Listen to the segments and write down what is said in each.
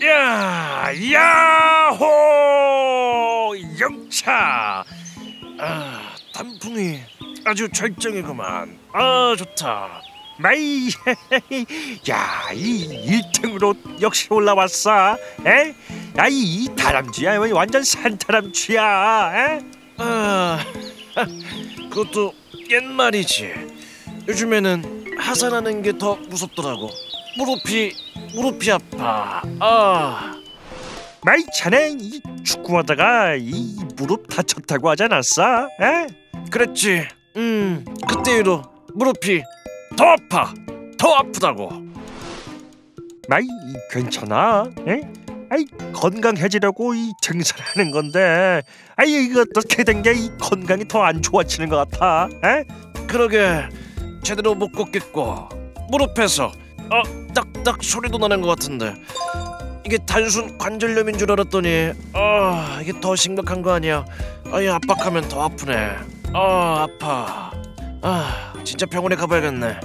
야, 야호! 영차! 단풍이 아주 절정이구만. 좋다. 마이, 야, 이 1등으로 역시 올라왔어. 에? 야, 이 다람쥐야, 완전 산다람쥐야. 에? 그것도 옛말이지. 요즘에는 하산하는 게 더 무섭더라고. 무릎이 아파. 마이 자네 이 축구하다가 이 무릎 다쳤다고 하지 않았어? 에? 그랬지. 그때 이후로 무릎이 더 아프다고. 마이 괜찮아? 에? 아이 건강해지려고 이 등산하는 건데, 아이 이거 어떻게 된 게 이 건강이 더 안 좋아지는 것 같아? 에? 그러게 제대로 못 걷겠고 무릎에서 딱딱 소리도 나는 것 같은데 이게 단순 관절염인 줄 알았더니 이게 더 심각한 거 아니야? 압박하면 더 아프네. 아파. 진짜 병원에 가봐야겠네.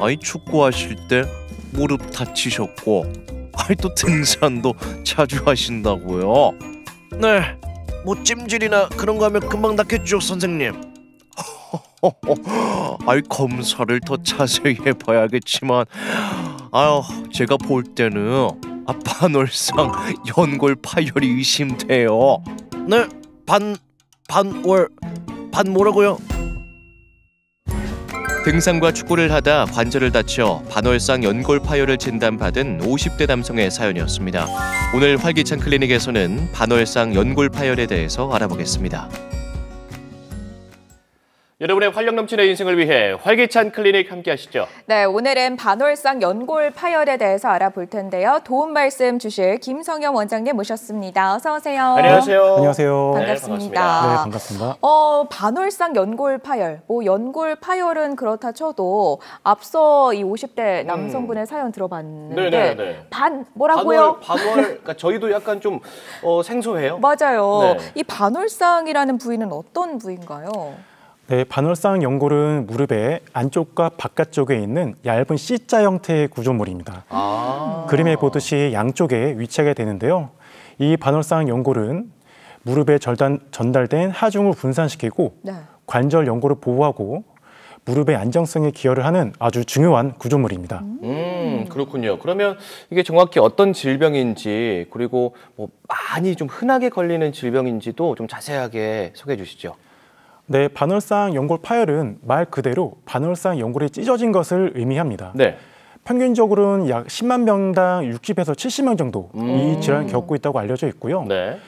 아이 축구하실 때 무릎 다치셨고, 아이 또 등산도 자주 하신다고요? 네, 뭐 찜질이나 그런 거 하면 금방 낫겠죠, 선생님. 아이 검사를 더 자세히 해봐야겠지만, 제가 볼 때는 반월상 연골 파열이 의심돼요. 네, 반 뭐라고요? 등산과 축구를 하다 관절을 다쳐 반월상 연골 파열을 진단받은 50대 남성의 사연이었습니다. 오늘 활기찬 클리닉에서는 반월상 연골 파열에 대해서 알아보겠습니다. 여러분의 활력 넘치는 인생을 위해 활기찬 클리닉 함께 하시죠. 네, 오늘은 반월상 연골 파열에 대해서 알아볼 텐데요. 도움 말씀 주실 김성영 원장님 모셨습니다. 어서 오세요. 안녕하세요. 안녕하세요. 반갑습니다. 네, 반갑습니다. 반월상 연골 파열. 연골 파열은 그렇다 쳐도 앞서 이 50대 남성분의 사연 들어봤는데 뭐라고요? 반월, 그러니까 저희도 약간 좀 생소해요. 맞아요. 네. 이 반월상이라는 부위는 어떤 부위인가요? 네, 반월상 연골은 무릎의 안쪽과 바깥쪽에 있는 얇은 C자 형태의 구조물입니다. 그림에 보듯이 양쪽에 위치하게 되는데요. 이 반월상 연골은 무릎에 전달된 하중을 분산시키고 관절 연골을 보호하고 무릎의 안정성에 기여를 하는 아주 중요한 구조물입니다. 그렇군요. 그러면 이게 정확히 어떤 질병인지, 그리고 뭐 많이 좀 흔하게 걸리는 질병인지도 좀 자세하게 소개해 주시죠. 네, 반월상 연골 파열은 말 그대로 반월상 연골이 찢어진 것을 의미합니다. 네. 평균적으로는 약 10만 명당 60에서 70명 정도 이 질환을 겪고 있다고 알려져 있고요. 네.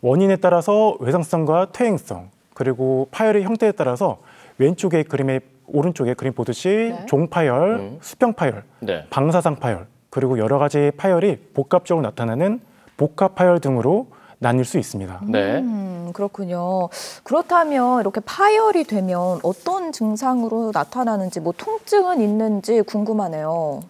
원인에 따라서 외상성과 퇴행성, 그리고 파열의 형태에 따라서 오른쪽에 그림 보듯이 종파열, 수평파열, 방사상 파열, 그리고 여러 가지 파열이 복합적으로 나타나는 복합파열 등으로 나뉠 수 있습니다. 네. 그렇군요. 그렇다면 이렇게 파열이 되면 어떤 증상으로 나타나는지, 통증은 있는지 궁금하네요.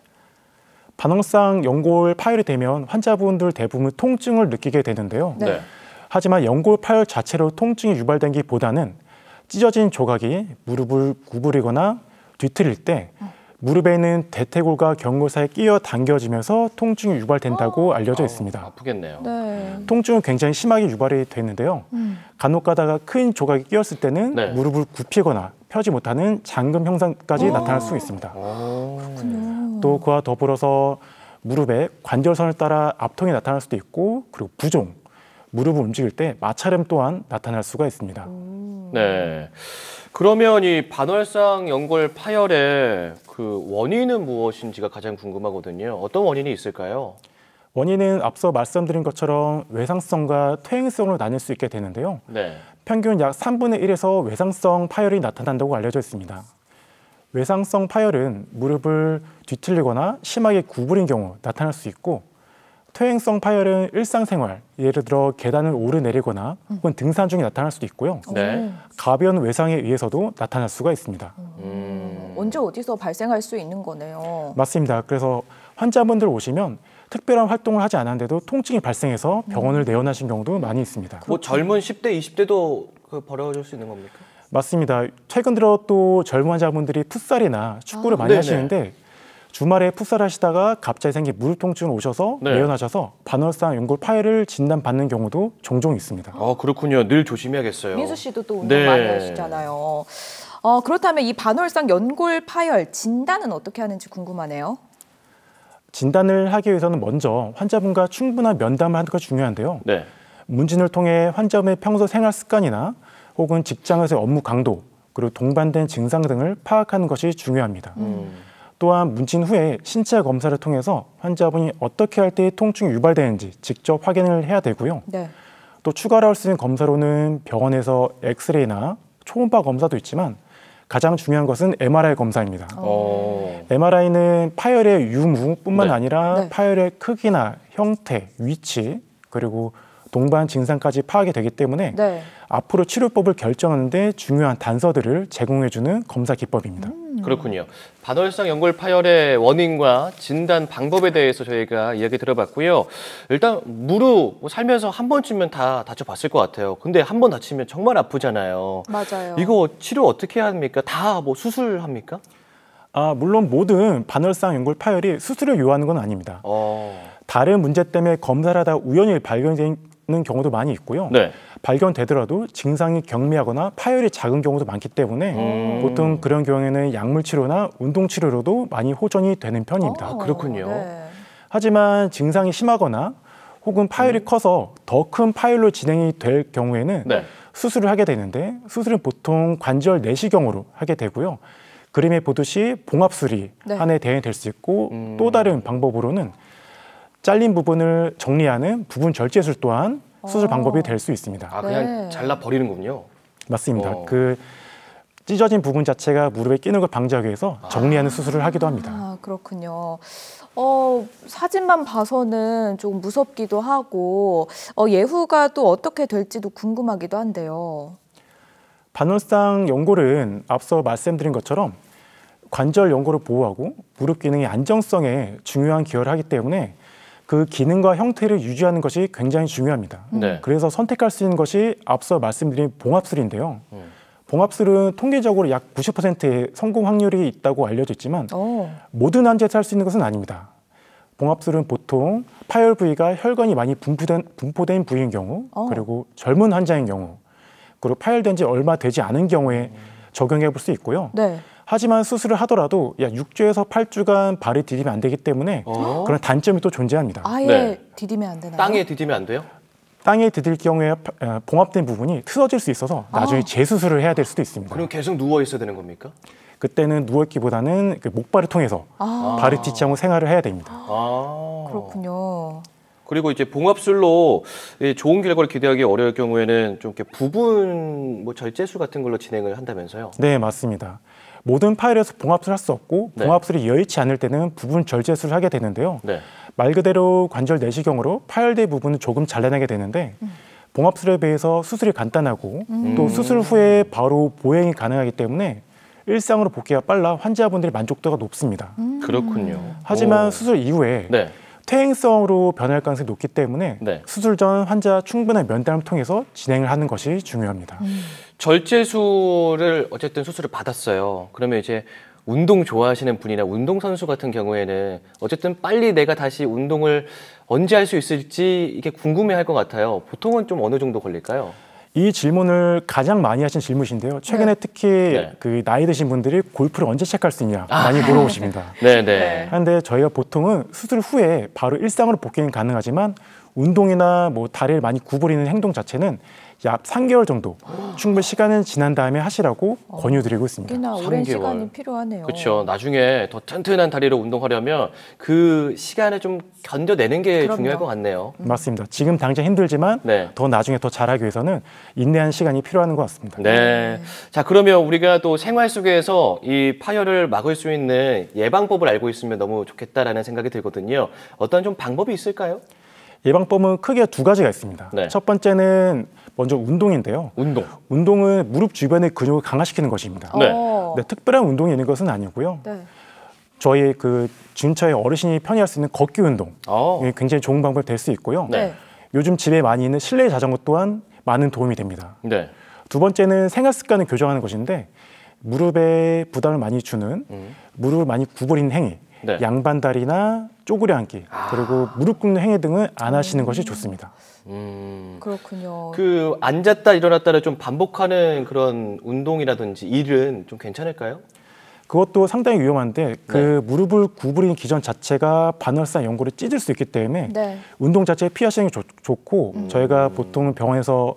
반월상 연골 파열이 되면 환자분들 대부분 통증을 느끼게 되는데요. 네. 하지만 연골 파열 자체로 통증이 유발되기보다는 찢어진 조각이 무릎을 구부리거나 뒤틀릴 때 무릎에 있는 대퇴골과 경골 사이에 끼어 당겨지면서 통증이 유발된다고 알려져 있습니다. 아프겠네요. 네. 통증은 굉장히 심하게 유발이 되는데요. 간혹 가다가 큰 조각이 끼었을 때는 무릎을 굽히거나 펴지 못하는 잠금 현상까지 나타날 수 있습니다. 그렇군요. 또 그와 더불어서 무릎에 관절선을 따라 압통이 나타날 수도 있고, 그리고 부종, 무릎을 움직일 때 마찰음 또한 나타날 수가 있습니다. 네. 그러면 이 반월상 연골 파열의 그 원인은 무엇인지가 가장 궁금하거든요. 어떤 원인이 있을까요? 원인은 앞서 말씀드린 것처럼 외상성과 퇴행성으로 나뉠 수 있게 되는데요. 네. 평균 약 3분의 1에서 외상성 파열이 나타난다고 알려져 있습니다. 외상성 파열은 무릎을 뒤틀리거나 심하게 구부린 경우 나타날 수 있고, 퇴행성 파열은 일상생활, 예를 들어 계단을 오르내리거나 혹은 등산 중에 나타날 수도 있고요. 네. 가벼운 외상에 의해서도 나타날 수가 있습니다. 언제 어디서 발생할 수 있는 거네요. 맞습니다. 그래서 환자분들 오시면 특별한 활동을 하지 않았는데도 통증이 발생해서 병원을 내원하신 경우도 많이 있습니다. 뭐 젊은 10대, 20대도 벌어질 수 있는 겁니까? 맞습니다. 최근 들어 또 젊은 환자분들이 풋살이나 축구를 많이 하시는데 주말에 풋살하시다가 갑자기 생긴 무릎 통증 오셔서 네. 내원하셔서 반월상 연골 파열을 진단받는 경우도 종종 있습니다. 그렇군요. 늘 조심해야겠어요. 민수 씨도 또 운동 네. 많이 하시잖아요. 그렇다면 이 반월상 연골 파열 진단은 어떻게 하는지 궁금하네요. 진단을 하기 위해서는 먼저 환자분과 충분한 면담을 하는 것이 중요한데요. 네. 문진을 통해 환자분의 평소 생활 습관이나 혹은 직장에서의 업무 강도, 그리고 동반된 증상 등을 파악하는 것이 중요합니다. 또한 문진 후에 신체 검사를 통해서 환자분이 어떻게 할 때 통증이 유발되는지 직접 확인을 해야 되고요. 네. 또 추가로 할 수 있는 검사로는 병원에서 엑스레이나 초음파 검사도 있지만 가장 중요한 것은 MRI 검사입니다. MRI는 파열의 유무뿐만 네. 아니라 네. 파열의 크기나 형태, 위치, 그리고 동반 증상까지 파악이 되기 때문에 네. 앞으로 치료법을 결정하는 데 중요한 단서들을 제공해주는 검사 기법입니다. 그렇군요. 반월상 연골 파열의 원인과 진단 방법에 대해서 저희가 이야기 들어봤고요. 일단 무릎 살면서 한 번쯤은 다 다쳐봤을 것 같아요. 근데 한 번 다치면 정말 아프잖아요. 맞아요. 이거 치료 어떻게 합니까? 다 뭐 수술합니까? 물론 모든 반월상 연골 파열이 수술을 요하는 건 아닙니다. 다른 문제 때문에 검사를 하다 우연히 발견되는 경우도 많이 있고요. 네. 발견되더라도 증상이 경미하거나 파열이 작은 경우도 많기 때문에 보통 그런 경우에는 약물 치료나 운동 치료로도 많이 호전이 되는 편입니다. 그렇군요. 네. 하지만 증상이 심하거나 혹은 파열이 커서 더 큰 파열로 진행이 될 경우에는 네. 수술을 하게 되는데 수술은 보통 관절 내시경으로 하게 되고요. 그림에 보듯이 봉합술이 네. 한 해 대응이 될 수 있고 또 다른 방법으로는 잘린 부분을 정리하는 부분 절제술 또한 수술 방법이 될 수 있습니다. 그냥 네. 잘라 버리는군요. 맞습니다. 그 찢어진 부분 자체가 무릎에 끼는 걸 방지하기 위해서 정리하는 수술을 하기도 합니다. 그렇군요. 사진만 봐서는 좀 무섭기도 하고 예후가 또 어떻게 될지도 궁금하기도 한데요. 반월상 연골은 앞서 말씀드린 것처럼 관절 연골을 보호하고 무릎 기능의 안정성에 중요한 기여를 하기 때문에 그 기능과 형태를 유지하는 것이 굉장히 중요합니다. 네. 그래서 선택할 수 있는 것이 앞서 말씀드린 봉합술인데요. 봉합술은 통계적으로 약 90%의 성공 확률이 있다고 알려져 있지만 모든 환자에서 할 수 있는 것은 아닙니다. 봉합술은 보통 파열 부위가 혈관이 많이 분포된 부위인 경우, 그리고 젊은 환자인 경우, 그리고 파열된 지 얼마 되지 않은 경우에 적용해 볼 수 있고요. 네. 하지만 수술을 하더라도 약 6주에서 8주간 발을 디디면 안 되기 때문에 그런 단점이 또 존재합니다. 아예 네. 디디면 안 되나요? 땅에 디디면 안 돼요? 땅에 디딜 경우에 봉합된 부분이 틀어질 수 있어서 나중에 재수술을 해야 될 수도 있습니다. 그럼 계속 누워 있어야 되는 겁니까? 그때는 누워있기보다는 그 목발을 통해서 발을 딛지 생활을 해야 됩니다. 그렇군요. 그리고 이제 봉합술로 좋은 결과를 기대하기 어려울 경우에는 좀 이렇게 부분 절제술 같은 걸로 진행을 한다면서요? 네, 맞습니다. 모든 파열에서 봉합술을 할 수 없고 네. 봉합술이 여의치 않을 때는 부분 절제술을 하게 되는데요. 네. 말 그대로 관절 내시경으로 파열된 부분을 조금 잘라내게 되는데 봉합술에 비해서 수술이 간단하고 또 수술 후에 바로 보행이 가능하기 때문에 일상으로 복귀가 빨라 환자분들의 만족도가 높습니다. 그렇군요. 하지만 수술 이후에 네. 퇴행성으로 변할 가능성이 높기 때문에 네. 수술 전 환자 충분한 면담을 통해서 진행을 하는 것이 중요합니다. 절제술을 어쨌든 수술을 받았어요. 그러면 이제 운동 좋아하시는 분이나 운동선수 같은 경우에는 어쨌든 빨리 내가 다시 운동을 언제 할 수 있을지 이게 궁금해할 것 같아요. 보통은 좀 어느 정도 걸릴까요? 이 질문을 가장 많이 하신 질문인데요. 최근에 특히 그 나이 드신 분들이 골프를 언제 시작할 수 있냐 많이 물어보십니다. 네네. 그런데 저희가 보통은 수술 후에 바로 일상으로 복귀는 가능하지만 운동이나 다리를 많이 구부리는 행동 자체는 약 3개월 정도 충분히 시간은 지난 다음에 하시라고 권유드리고 있습니다. 꽤나 오랜 3개월. 시간이 필요하네요. 그렇죠. 나중에 더 튼튼한 다리로 운동하려면 그 시간을 좀 견뎌내는 게 그럼요. 중요할 것 같네요. 맞습니다. 지금 당장 힘들지만 네. 더 나중에 더 잘하기 위해서는 인내한 시간이 필요한 것 같습니다. 네. 자, 그러면 우리가 또 생활 속에서 이 파열을 막을 수 있는 예방법을 알고 있으면 너무 좋겠다라는 생각이 들거든요. 어떤 좀 방법이 있을까요? 예방법은 크게 두 가지가 있습니다. 네. 첫 번째는 먼저 운동인데요. 운동은 무릎 주변의 근육을 강화시키는 것입니다. 네. 네, 특별한 운동이 있는 것은 아니고요. 네. 저희 그 근처의 어르신이 편히할 수 있는 걷기 운동 이게 굉장히 좋은 방법이 될 수 있고요. 네. 요즘 집에 많이 있는 실내 자전거 또한 많은 도움이 됩니다. 네. 두 번째는 생활 습관을 교정하는 것인데 무릎에 부담을 많이 주는 무릎을 많이 구부리는 행위 네. 양반다리나 쪼그려 앉기, 그리고 무릎 꿇는 행위 등은 안 하시는 것이 좋습니다. 그렇군요. 그 앉았다 일어났다를 좀 반복하는 그런 운동이라든지 일은 좀 괜찮을까요? 그것도 상당히 위험한데 그 무릎을 구부리는 기전 자체가 반월상 연골을 찢을 수 있기 때문에 네. 운동 자체 피하시는 게 좋고 저희가 보통 병원에서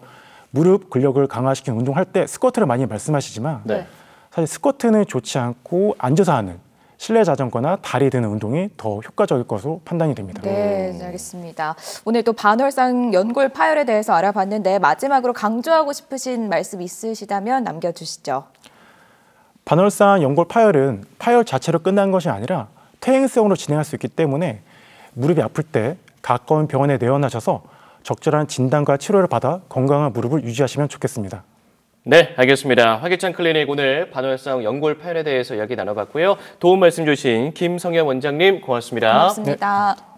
무릎 근력을 강화시키는 운동할 때 스쿼트를 많이 말씀하시지만 네. 사실 스쿼트는 좋지 않고 앉아서 하는 실내 자전거나 다리 드는 운동이 더 효과적일 것으로 판단이 됩니다. 네, 알겠습니다. 오늘 또 반월상 연골 파열에 대해서 알아봤는데 마지막으로 강조하고 싶으신 말씀 있으시다면 남겨주시죠. 반월상 연골 파열은 파열 자체로 끝난 것이 아니라 퇴행성으로 진행할 수 있기 때문에 무릎이 아플 때 가까운 병원에 내원하셔서 적절한 진단과 치료를 받아 건강한 무릎을 유지하시면 좋겠습니다. 네, 알겠습니다. 화기찬 클리닉 오늘 반월상 연골 파열에 대해서 이야기 나눠봤고요. 도움 말씀 주신 김성현 원장님 고맙습니다. 고맙습니다. 네.